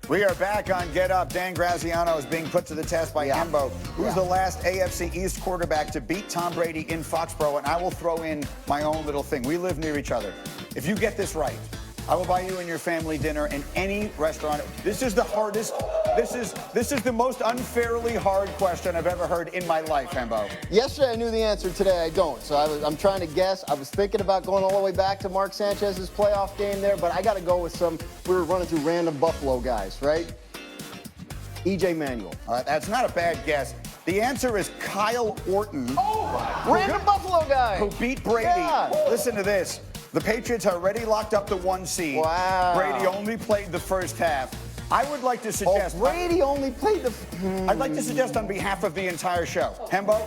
We are back on Get Up. Dan Graziano is being put to the test by Hembo, who's the last AFC East quarterback to beat Tom Brady in Foxborough. And I will throw in my own little thing. We live near each other. If you get this right, I will buy you and your family dinner in any restaurant. This is the hardest. This is the most unfairly hard question I've ever heard in my life, Hembo. Yesterday I knew the answer. Today I don't. So I'm trying to guess. I was thinking about going all the way back to Mark Sanchez's playoff game there, but I got to go with some. We were running through random Buffalo guys, right? E.J. Manuel. All right, that's not a bad guess. The answer is Kyle Orton. Oh, random Buffalo guy who beat Brady. Yeah. Listen to this. The Patriots already locked up the 1 seed. Wow. Brady only played the first half. I would like to suggest... Brady only played the... I'd like to suggest on behalf of the entire show. Hembo,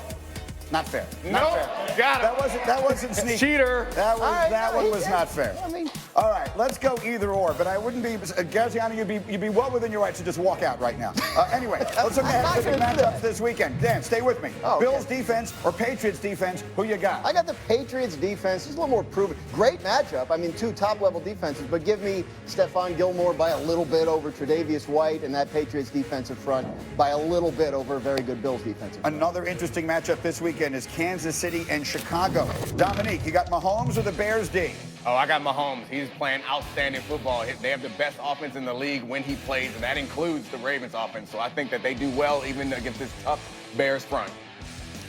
not fair. Not fair. Got it. That wasn't sneaky. Cheater. That one was not fair. I mean... All right, let's go either or, but I wouldn't be... Graziano, you'd be well within your rights to just walk out right now. Anyway, let's look ahead to the big matchups this weekend. Dan, stay with me. Oh, okay. Bills defense or Patriots defense, who you got? I got the Patriots defense. It's a little more proven. Great matchup. I mean, two top-level defenses, but give me Stephon Gilmore by a little bit over Tre'Davious White and that Patriots defensive front by a little bit over a very good Bills defensive front. Another interesting matchup this weekend is Kansas City and Chicago. Dominique, you got Mahomes or the Bears D? Oh, I got Mahomes. He's playing outstanding football. They have the best offense in the league when he plays, and that includes the Ravens offense. So I think that they do well even against this tough Bears front.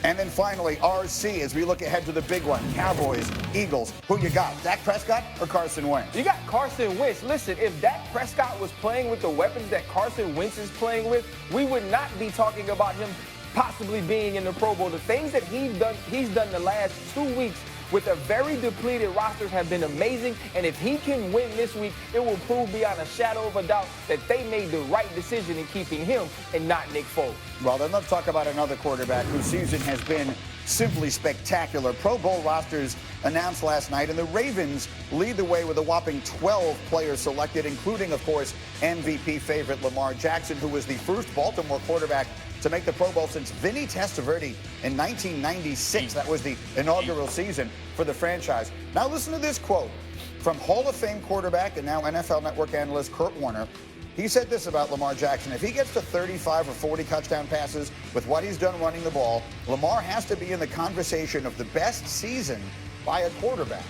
And then finally, RC, as we look ahead to the big one, Cowboys, Eagles. Who you got, Dak Prescott or Carson Wentz? You got Carson Wentz. Listen, if Dak Prescott was playing with the weapons that Carson Wentz is playing with, we would not be talking about him possibly being in the Pro Bowl. The things that he's done the last 2 weeks with a very depleted roster have been amazing, and if he can win this week, it will prove beyond a shadow of a doubt that they made the right decision in keeping him and not Nick Foles. Well, then let's talk about another quarterback whose season has been simply spectacular. Pro Bowl rosters announced last night, and the Ravens lead the way with a whopping 12 players selected, including, of course, MVP favorite Lamar Jackson, who was the first Baltimore quarterback to make the Pro Bowl since Vinny Testaverde in 1996. That was the inaugural season for the franchise. Now listen to this quote from Hall of Fame quarterback and now NFL Network analyst Kurt Warner. He said this about Lamar Jackson: if he gets to 35 or 40 touchdown passes with what he's done running the ball, Lamar has to be in the conversation of the best season by a quarterback.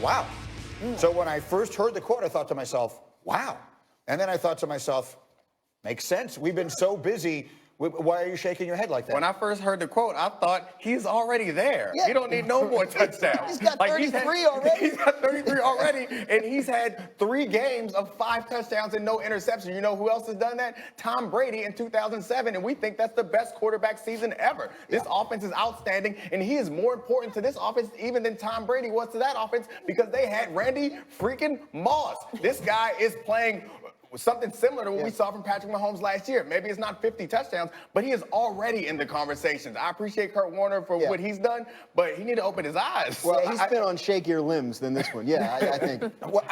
Wow. So when I first heard the quote, I thought to myself, wow. And then I thought to myself, makes sense. We've been so busy. Why are you shaking your head like that? When I first heard the quote, I thought he's already there. Yeah. He don't need no more touchdowns. He's got 33 already. He's got 33 already, and he's had 3 games of 5 touchdowns and no interception. You know who else has done that? Tom Brady in 2007, and we think that's the best quarterback season ever. This offense is outstanding, and he is more important to this offense even than Tom Brady was to that offense because they had Randy freaking Moss. This guy is playing something similar to what we saw from Patrick Mahomes last year. Maybe it's not 50 touchdowns, but he is already in the conversations. I appreciate Kurt Warner for what he's done, but he need to open his eyes. Well, he's been on shakier limbs than this one. Yeah, I think. Well,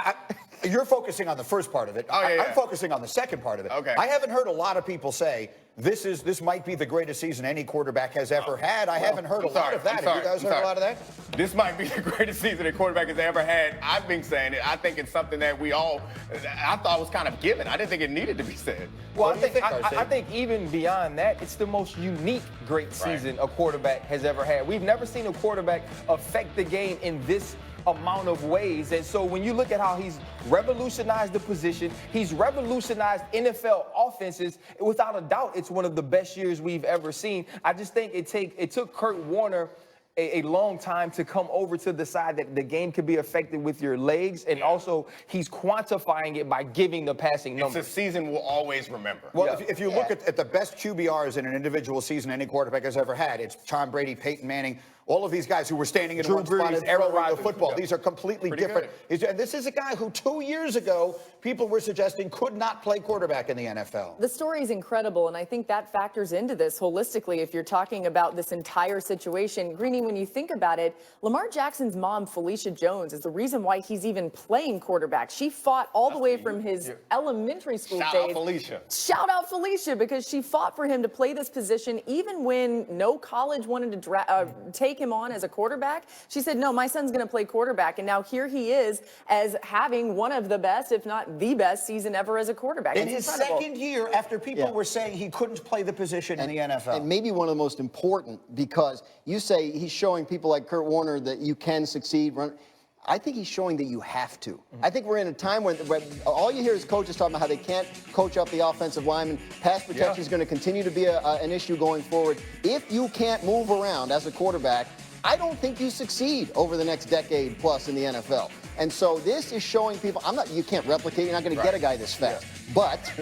you're focusing on the first part of it. I'm focusing on the second part of it. Okay. I haven't heard a lot of people say this might be the greatest season any quarterback has ever had. I haven't heard a lot of that. Have you guys heard a lot of that? This might be the greatest season a quarterback has ever had. I've been saying it. I think it's something that I thought was kind of given. I didn't think it needed to be said. Well, I think even beyond that, it's the most unique great season a quarterback has ever had. We've never seen a quarterback affect the game in this amount of ways. And so when you look at how he's revolutionized the position, he's revolutionized NFL offenses, without a doubt, it's one of the best years we've ever seen. I just think it took Kurt Warner a long time to come over to the side that the game could be affected with your legs, and also he's quantifying it by giving the passing numbers. It's a season we'll always remember. Well, if you look at the best QBRs in an individual season any quarterback has ever had, it's Tom Brady, Peyton Manning, all of these guys who were standing in one spot and throwing the football. These are completely different. And this is a guy who 2 years ago, people were suggesting could not play quarterback in the NFL. The story is incredible, and I think that factors into this holistically if you're talking about this entire situation. Greeny, when you think about it, Lamar Jackson's mom, Felicia Jones, is the reason why he's even playing quarterback. She fought all the way from his elementary school days. Shout out Felicia. Shout out Felicia, because she fought for him to play this position even when no college wanted to take take him on as a quarterback? She said, no, my son's going to play quarterback. And now here he is as having one of the best, if not the best season ever as a quarterback. In it's his incredible. second year, after people were saying he couldn't play the position in the NFL. And maybe one of the most important, because you say he's showing people like Kurt Warner that you can succeed. I think he's showing that you have to. I think we're in a time where all you hear is coaches talking about how they can't coach up the offensive lineman. Pass protection is going to continue to be an issue going forward. If you can't move around as a quarterback, I don't think you succeed over the next decade plus in the NFL. And so this is showing people, you can't replicate, you're not going to get a guy this fast. But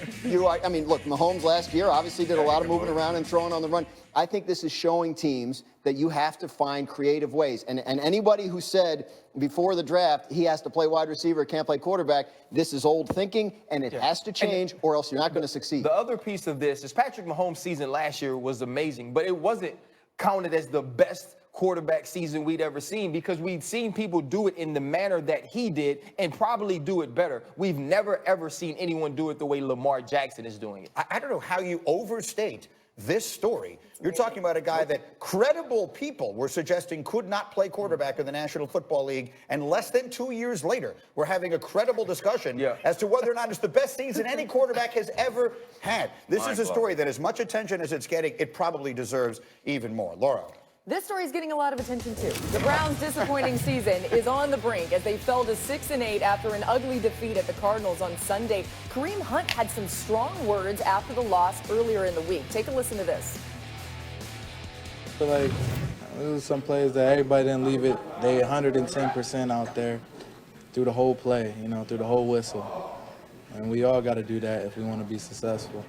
I mean, look, Mahomes last year obviously did a lot of moving around and throwing on the run. I think this is showing teams that you have to find creative ways. And anybody who said before the draft he has to play wide receiver, can't play quarterback, this is old thinking, and it has to change, or else you're not going to succeed. The other piece of this is Patrick Mahomes' season last year was amazing, but it wasn't counted as the best quarterback season we'd ever seen because we'd seen people do it in the manner that he did and probably do it better. We've never, ever seen anyone do it the way Lamar Jackson is doing it. I don't know how you overstate this story. You're talking about a guy that credible people were suggesting could not play quarterback in the National Football League, and less than 2 years later, we're having a credible discussion as to whether or not it's the best season any quarterback has ever had. This is a story that, as much attention as it's getting, it probably deserves even more. Laura. This story is getting a lot of attention, too. The Browns' disappointing season is on the brink as they fell to 6-8 after an ugly defeat at the Cardinals on Sunday. Kareem Hunt had some strong words after the loss earlier in the week. Take a listen to this. I feel like there was some plays that everybody didn't leave it. They 110% out there through the whole play, through the whole whistle. And we all got to do that if we want to be successful.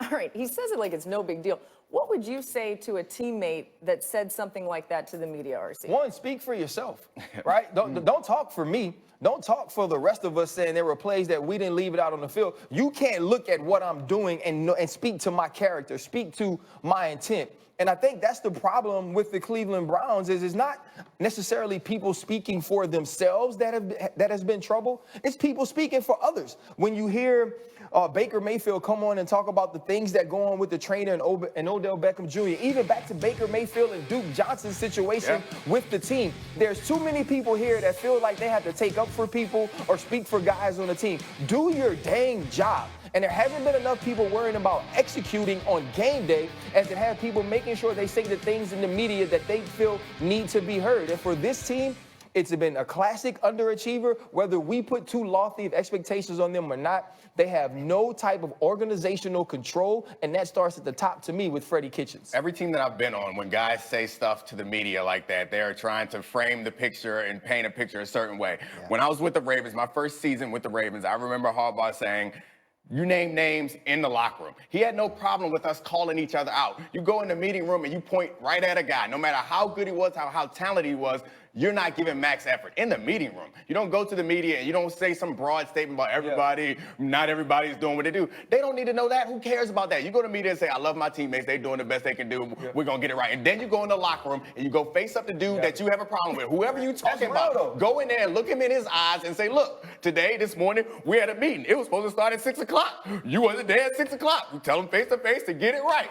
All right, he says it like it's no big deal. What would you say to a teammate that said something like that to the media, RC? One, speak for yourself, right? Don't talk for me. Don't talk for the rest of us saying there were plays that we didn't leave it out on the field. You can't look at what I'm doing and speak to my character, speak to my intent. And I think that's the problem with the Cleveland Browns is it's not necessarily people speaking for themselves that has been trouble. It's people speaking for others. When you hear Baker Mayfield come on and talk about the things that go on with the trainer and Odell Beckham Jr., even back to Baker Mayfield and Duke Johnson's situation with the team, there's too many people here that feel like they have to take up for people or speak for guys on the team. Do your dang job. And there hasn't been enough people worrying about executing on game day as it have people making sure they say the things in the media that they feel need to be heard. And for this team, it's been a classic underachiever. Whether we put too lofty of expectations on them or not, they have no type of organizational control, and that starts at the top to me with Freddie Kitchens. Every team that I've been on, when guys say stuff to the media like that, they're trying to frame the picture and paint a picture a certain way. When I was with the Ravens, my first season with the Ravens, I remember Harbaugh saying, you name names in the locker room. He had no problem with us calling each other out. You go in the meeting room and you point right at a guy. No matter how good he was, how talented he was, you're not giving max effort in the meeting room. You don't go to the media and you don't say some broad statement about everybody, not everybody's doing what they do. They don't need to know that. Who cares about that? You go to the media and say, I love my teammates. They're doing the best they can do. We're going to get it right. And then you go in the locker room and you go face up the dude that you have a problem with. Whoever you talking about, go in there and look him in his eyes and say, look, this morning, we had a meeting. It was supposed to start at 6 o'clock. You wasn't there at 6 o'clock. You tell him face to face to get it right.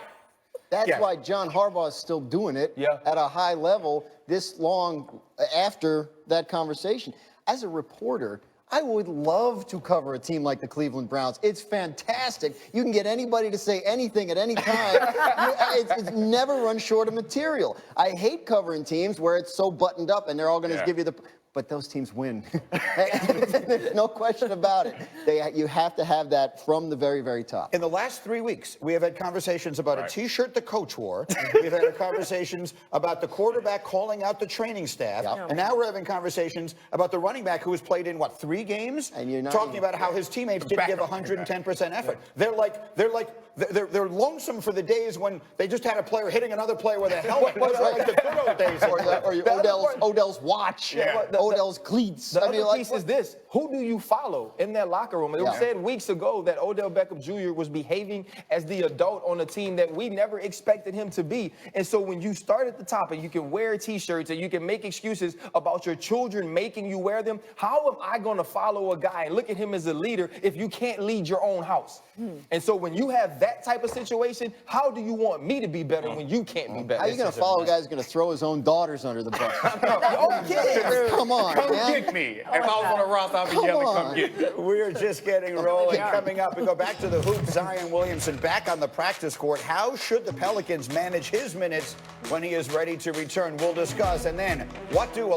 That's why John Harbaugh is still doing it at a high level this long after that conversation. As a reporter, I would love to cover a team like the Cleveland Browns. It's fantastic. You can get anybody to say anything at any time. It's never run short of material. I hate covering teams where it's so buttoned up and they're all going to give you the... But those teams win. There's no question about it. You have to have that from the very, very top. In the last 3 weeks, we have had conversations about a T-shirt the coach wore. We've had conversations about the quarterback calling out the training staff. And now we're having conversations about the running back who has played in, 3 games? And you're not talking about how his teammates didn't give 110% effort. They're lonesome for the days when they just had a player hitting another player with a helmet. Like the good old days. Or Odell's watch. Odell's cleats. The I mean, other like, piece is this. Who do you follow in that locker room? It was said weeks ago that Odell Beckham Jr. was behaving as the adult on a team that we never expected him to be. And so when you start at the top and you can wear T-shirts and you can make excuses about your children making you wear them, how am I going to follow a guy and look at him as a leader if you can't lead your own house? And so when you have that type of situation, how do you want me to be better when you can't be better? How are you going to follow a guy who's going to throw his own daughters under the bus? Okay. Come on, Come man. get me. If I was on a roster, I'd be yelling, come get me. We're just getting rolling. Coming up, we go back to the hoop. Zion Williamson back on the practice court. How should the Pelicans manage his minutes when he is ready to return? We'll discuss. And then, what do